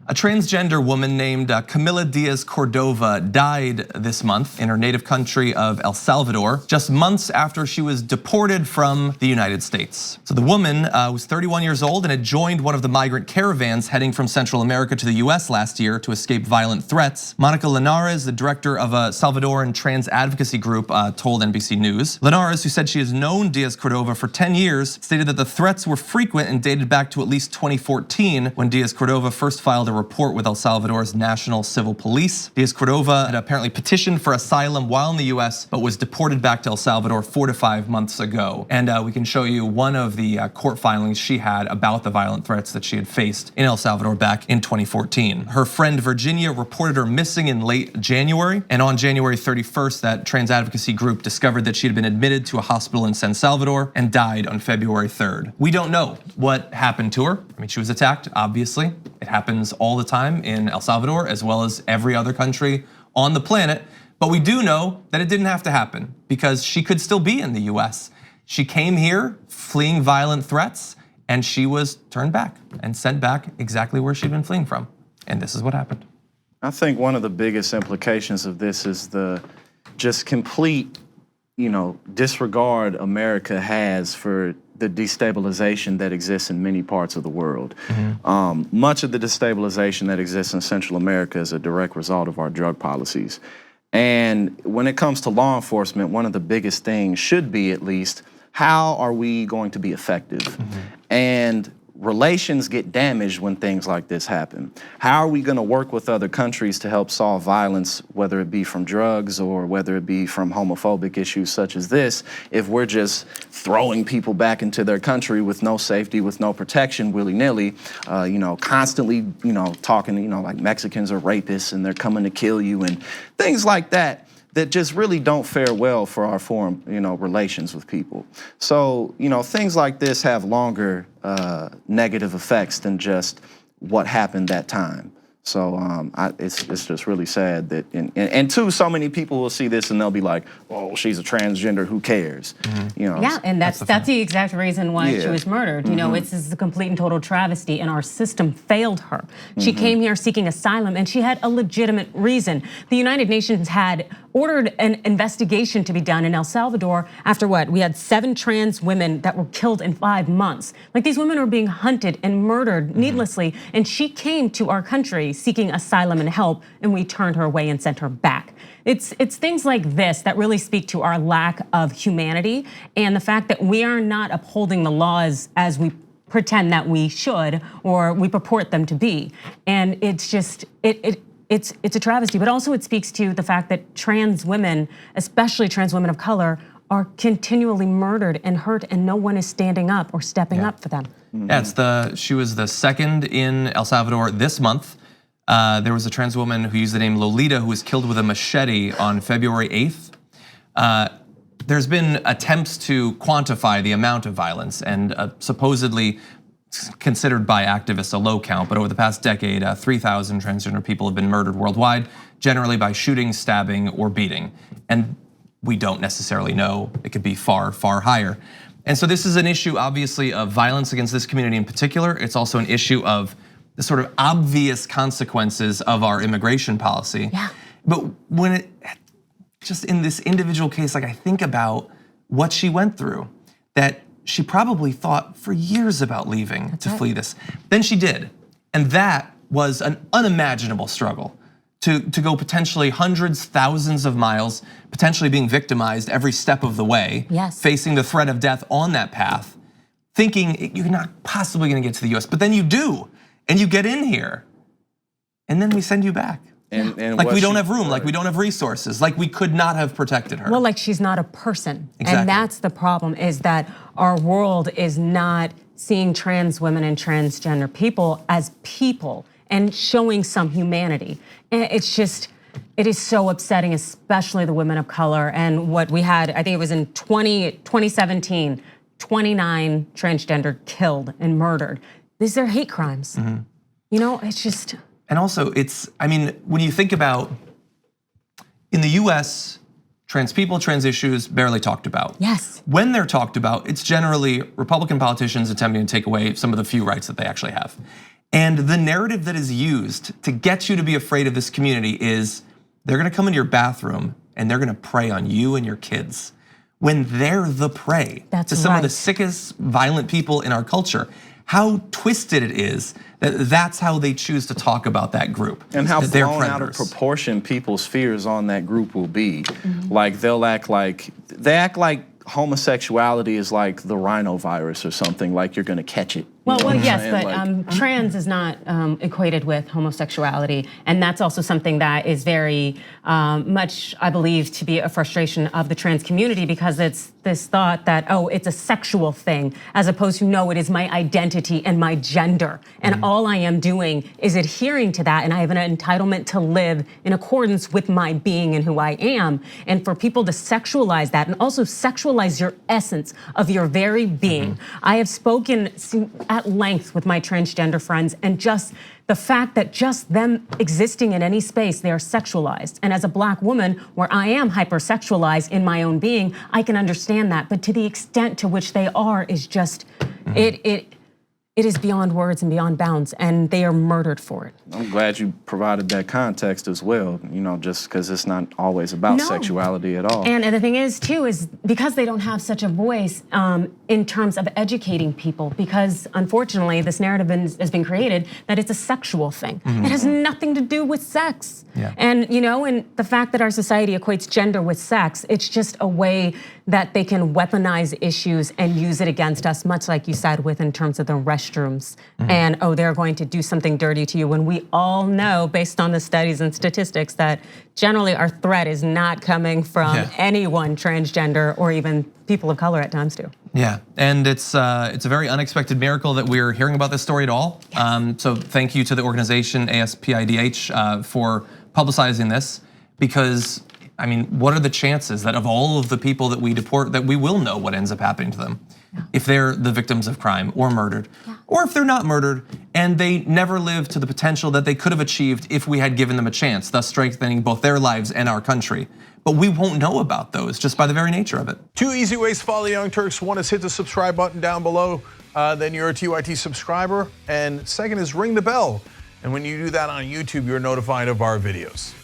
A transgender woman named Camila Díaz Córdova died this month in her native country of El Salvador, just months after she was deported from the United States. So the woman was 31 years old and had joined one of the migrant caravans heading from Central America to the US last year to escape violent threats. Mónica Linares, the director of a Salvadoran trans advocacy group, told NBC News. Linares, who said she has known Díaz Córdova for 10 years, stated that the threats were frequent and dated back to at least 2014 when Díaz Córdova first filed a report with El Salvador's National Civil Police. Díaz Córdova had apparently petitioned for asylum while in the US, but was deported back to El Salvador 4 to 5 months ago. And we can show you one of the court filings she had about the violent threats that she had faced in El Salvador back in 2014. Her friend Virginia reported her missing in late January, and on January 31st, that trans advocacy group discovered that she had been admitted to a hospital in San Salvador and died on February 3rd. We don't know what happened to her. I mean, she was attacked, obviously. It happens all the time in El Salvador as well as every other country on the planet. But we do know that it didn't have to happen because she could still be in the US. She came here fleeing violent threats and she was turned back and sent back exactly where she'd been fleeing from. And this is what happened. I think one of the biggest implications of this is the just complete, disregard America has for the destabilization that exists in many parts of the world. Much of the destabilization that exists in Central America is a direct result of our drug policies. And when it comes to law enforcement, one of the biggest things should be, at least, how are we going to be effective? And relations get damaged when things like this happen. How are we going to work with other countries to help solve violence, whether it be from drugs or whether it be from homophobic issues such as this, if we're just throwing people back into their country with no safety, with no protection, willy-nilly, constantly, talking, like Mexicans are rapists and they're coming to kill you and things like that, that just really don't fare well for our foreign, relations with people. So, things like this have longer negative effects than just what happened that time. So it's just really sad that, and two, so many people will see this and they'll be like, oh, she's a transgender, who cares? Yeah, and that's the exact reason why she was murdered. It's a complete and total travesty, and our system failed her. She came here seeking asylum, and she had a legitimate reason. The United Nations had ordered an investigation to be done in El Salvador after what? We had 7 trans women that were killed in 5 months. Like, these women are being hunted and murdered needlessly, and she came to our country seeking asylum and help, and we turned her away and sent her back. It's things like this that really speak to our lack of humanity and the fact that we are not upholding the laws as we pretend that we should or we purport them to be. And it's just, it's a travesty, but also it speaks to the fact that trans women, especially trans women of color, are continually murdered and hurt, and no one is standing up or stepping up for them. Yeah, she was the second in El Salvador this month. There was a trans woman who used the name Lolita who was killed with a machete on February 8th. There's been attempts to quantify the amount of violence, and supposedly considered by activists a low count, but over the past decade, 3,000 transgender people have been murdered worldwide, generally by shooting, stabbing, or beating. And we don't necessarily know, it could be far, far higher. And so this is an issue, obviously, of violence against this community in particular. It's also an issue of the sort of obvious consequences of our immigration policy. Yeah. But when just in this individual case, like, I think about what she went through, that she probably thought for years about leaving to flee this. Then she did, and that was an unimaginable struggle to go potentially hundreds, thousands of miles, potentially being victimized every step of the way, facing the threat of death on that path, thinking you're not possibly gonna get to the US, but then you do, and you get in here, and then we send you back. And like we don't have room, like we don't have resources, like we could not have protected her. Well, like she's not a person. Exactly. And that's the problem, is that our world is not seeing trans women and transgender people as people and showing some humanity. And it's just, it is so upsetting, especially the women of color. And what we had, I think it was in 2017, 29 transgender killed and murdered. These are hate crimes. It's just. And also, when you think about, in the US, trans people, trans issues, barely talked about. Yes. When they're talked about, it's generally Republican politicians attempting to take away some of the few rights that they actually have. And the narrative that is used to get you to be afraid of this community is they're gonna come into your bathroom and they're gonna prey on you and your kids when they're the prey to some of the sickest, violent people in our culture. How twisted it is that that's how they choose to talk about that group. And how blown out of proportion people's fears on that group will be. Like they act like homosexuality is like the rhinovirus or something, like you're gonna catch it. Well, yes, but trans is not equated with homosexuality, and that's also something that is very much, I believe, to be a frustration of the trans community, because it's this thought that, oh, it's a sexual thing, as opposed to, no, it is my identity and my gender, and all I am doing is adhering to that, and I have an entitlement to live in accordance with my being and who I am. And for people to sexualize that, and also sexualize your essence of your very being. I have spoken at length with my transgender friends, and just the fact that just them existing in any space, they are sexualized. And as a Black woman, where I am hypersexualized in my own being, I can understand that. But to the extent to which they are is just, it is beyond words and beyond bounds, and they are murdered for it. I'm glad you provided that context as well, just because it's not always about sexuality at all. And the thing is, too, is because they don't have such a voice in terms of educating people, because unfortunately this narrative has been created that it's a sexual thing. It has nothing to do with sex. And and the fact that our society equates gender with sex, it's just a way that they can weaponize issues and use it against us, much like you said in terms of the restrooms. And they're going to do something dirty to you, when we all know, based on the studies and statistics, that generally our threat is not coming from anyone transgender or even people of color at times too. Yeah, and it's a very unexpected miracle that we're hearing about this story at all. So thank you to the organization ASPIDH for publicizing this, because I mean, what are the chances that of all of the people that we deport, that we will know what ends up happening to them if they're the victims of crime or murdered, or if they're not murdered and they never live to the potential that they could have achieved if we had given them a chance, thus strengthening both their lives and our country. But we won't know about those just by the very nature of it. 2 easy ways to follow the Young Turks. One is hit the subscribe button down below, then you're a TYT subscriber. And second is ring the bell. And when you do that on YouTube, you're notified of our videos.